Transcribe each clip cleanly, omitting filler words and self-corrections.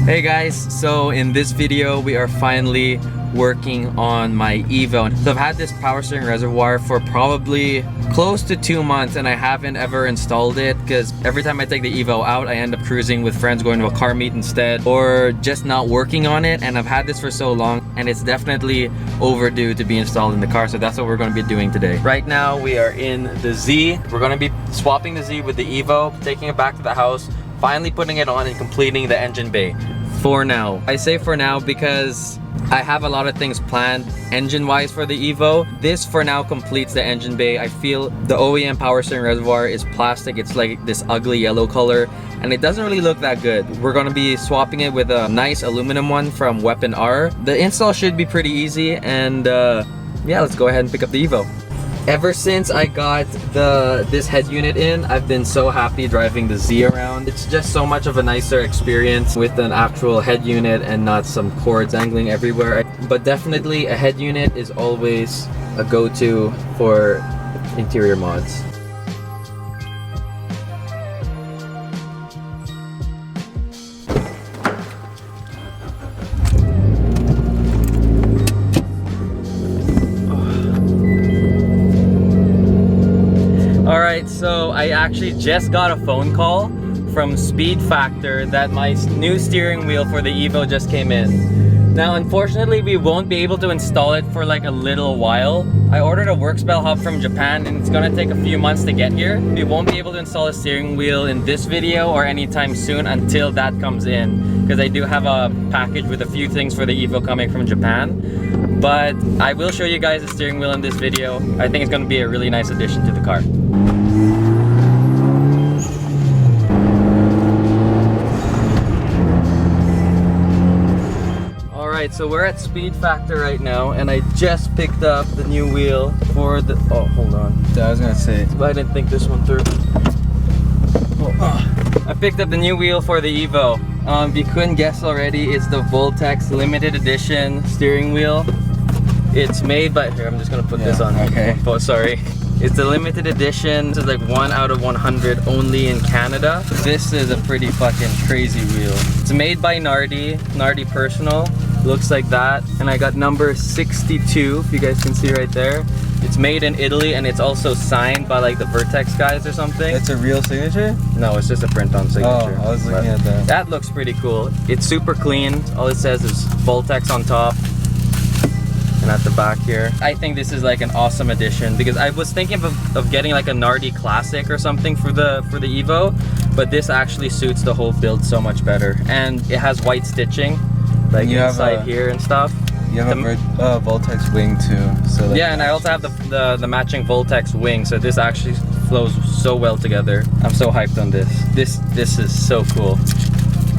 Hey guys, so in this video we are finally working on my EVO. So I've had this power steering reservoir for probably close to 2 months and I haven't ever installed it because every time I take the EVO out I end up cruising with friends, going to a car meet instead, or just not working on it. And I've had this for so long and it's definitely overdue to be installed in the car, so that's what we're going to be doing today. Right now we are in the Z. We're going to be swapping the Z with the EVO, taking it back to the house, finally putting it on and completing the engine bay. For now. I say for now because I have a lot of things planned engine wise for the EVO. This for now completes the engine bay. I feel the OEM power steering reservoir is plastic. It's like this ugly yellow color and it doesn't really look that good. We're going to be swapping it with a nice aluminum one from Weapon R. The install should be pretty easy and yeah, let's go ahead and pick up the EVO. Ever since I got this head unit in, I've been so happy driving the Z around. It's just so much of a nicer experience with an actual head unit and not some cords dangling everywhere. But definitely a head unit is always a go-to for interior mods. Alright, so I actually just got a phone call from Speed Factor that my new steering wheel for the EVO just came in. Now unfortunately we won't be able to install it for like a little while. I ordered a Workspell hub from Japan and it's gonna take a few months to get here. We won't be able to install a steering wheel in this video or anytime soon until that comes in, because I do have a package with a few things for the EVO coming from Japan. But I will show you guys the steering wheel in this video. I think it's gonna be a really nice addition to the car. Alright, so we're at Speed Factor right now and I just picked up the new wheel for the... Oh, hold on. I was gonna say, but I didn't think this one through. I picked up the new wheel for the EVO. If you couldn't guess already, it's the Voltex limited edition steering wheel. It's made by... Here, I'm just gonna put this on. Okay. Oh, sorry. It's the limited edition. This is like 1 out of 100 only in Canada. This is a pretty fucking crazy wheel. It's made by Nardi Personal. Looks like that. And I got number 62, if you guys can see right there. It's made in Italy and it's also signed by like the Vertex guys or something. it's a real signature? No, it's just a print-on signature. Oh, I was looking at that. That looks pretty cool. It's super clean. All it says is Voltex on top. And at the back here, I think this is like an awesome addition because I was thinking of getting like a Nardi Classic or something for the EVO, but this actually suits the whole build so much better. And it has white stitching, like inside here and stuff. You have a Voltex wing too. So yeah, and I also have the matching Voltex wing, so this actually flows so well together. I'm so hyped on this. This is so cool.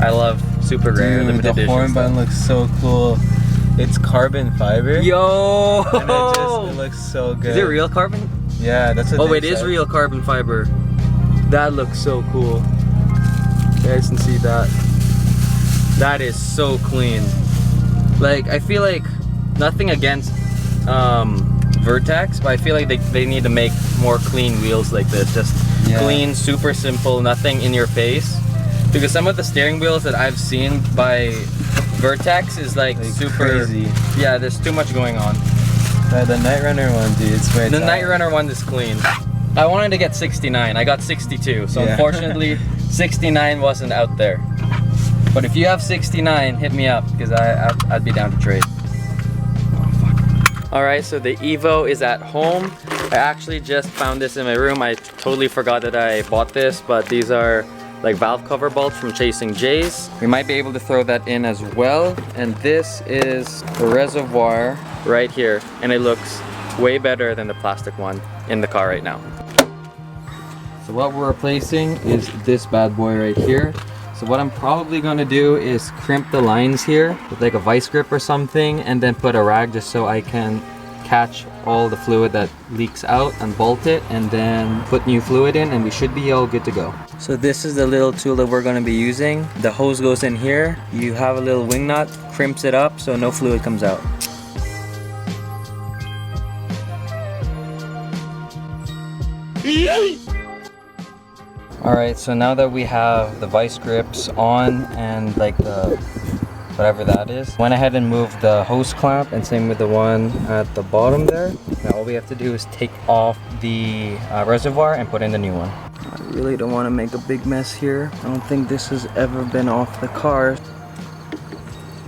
I love super rare limited edition. The horn button looks so cool. It's carbon fiber. Yo! And it looks so good. Is it real carbon? Yeah, that's what it is real carbon fiber. That looks so cool. You guys can see that. That is so clean. Like, I feel like, nothing against Vertex, but I feel like they need to make more clean wheels like this. Just clean, super simple, nothing in your face. Because some of the steering wheels that I've seen by Vertex is like super crazy. Yeah, there's too much going on. The Night Runner one, dude, it's very The Night Runner one is clean. I wanted to get 69. I got 62. So unfortunately, 69 wasn't out there. But if you have 69, hit me up because I'd be down to trade. Alright, so the EVO is at home. I actually just found this in my room. I totally forgot that I bought this, but these are like valve cover bolts from Chasing Jays. We might be able to throw that in as well. And this is the reservoir right here. And it looks way better than the plastic one in the car right now. So what we're replacing is this bad boy right here. So what I'm probably gonna do is crimp the lines here with like a vice grip or something and then put a rag just so I can catch all the fluid that leaks out and bolt it and then put new fluid in and we should be all good to go. So this is the little tool that we're going to be using. The hose goes in here. You have a little wing nut, crimps it up so no fluid comes out. Alright, so now that we have the vice grips on and like the whatever that is, went ahead and moved the hose clamp, and same with the one at the bottom there. Now all we have to do is take off the reservoir and put in the new one. I really don't want to make a big mess here. I don't think this has ever been off the car.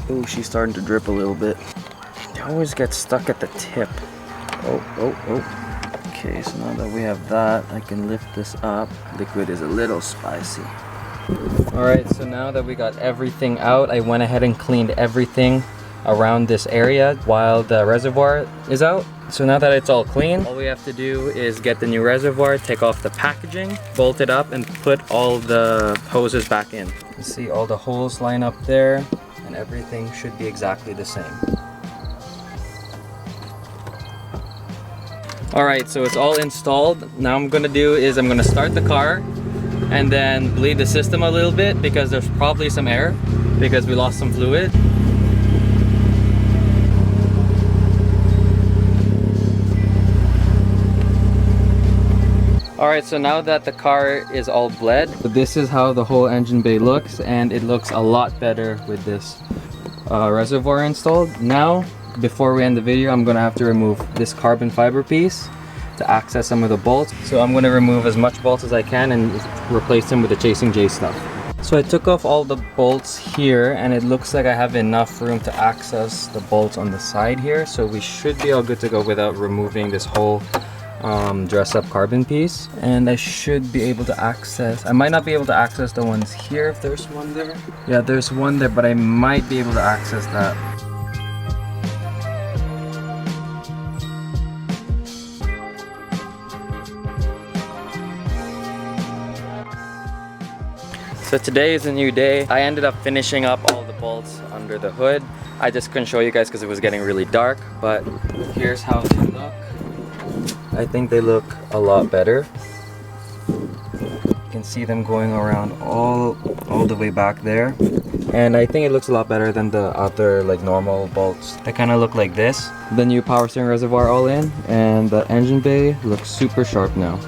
Oh, she's starting to drip a little bit. It always gets stuck at the tip. Oh. Okay, so now that we have that, I can lift this up. Liquid is a little spicy. Alright, so now that we got everything out, I went ahead and cleaned everything around this area while the reservoir is out. So now that it's all clean, all we have to do is get the new reservoir, take off the packaging, bolt it up, and put all the hoses back in. You see all the holes line up there, and everything should be exactly the same. Alright, so it's all installed. Now I'm gonna do is I'm gonna start the car and then bleed the system a little bit because there's probably some air because we lost some fluid. Alright, so now that the car is all bled, this is how the whole engine bay looks, and it looks a lot better with this reservoir installed. Now, before we end the video, I'm gonna have to remove this carbon fiber piece to access some of the bolts. So I'm gonna remove as much bolts as I can and replace them with the Chasing J stuff. So I took off all the bolts here, and it looks like I have enough room to access the bolts on the side here. So we should be all good to go without removing this whole dress up carbon piece. And I should be able to access, I might not be able to access the ones here if there's one there. Yeah, there's one there, but I might be able to access that. So today is a new day. I ended up finishing up all the bolts under the hood. I just couldn't show you guys because it was getting really dark, but here's how they look. I think they look a lot better. You can see them going around all the way back there. And I think it looks a lot better than the other like normal bolts. They kind of look like this. The new power steering reservoir all in, and the engine bay looks super sharp now.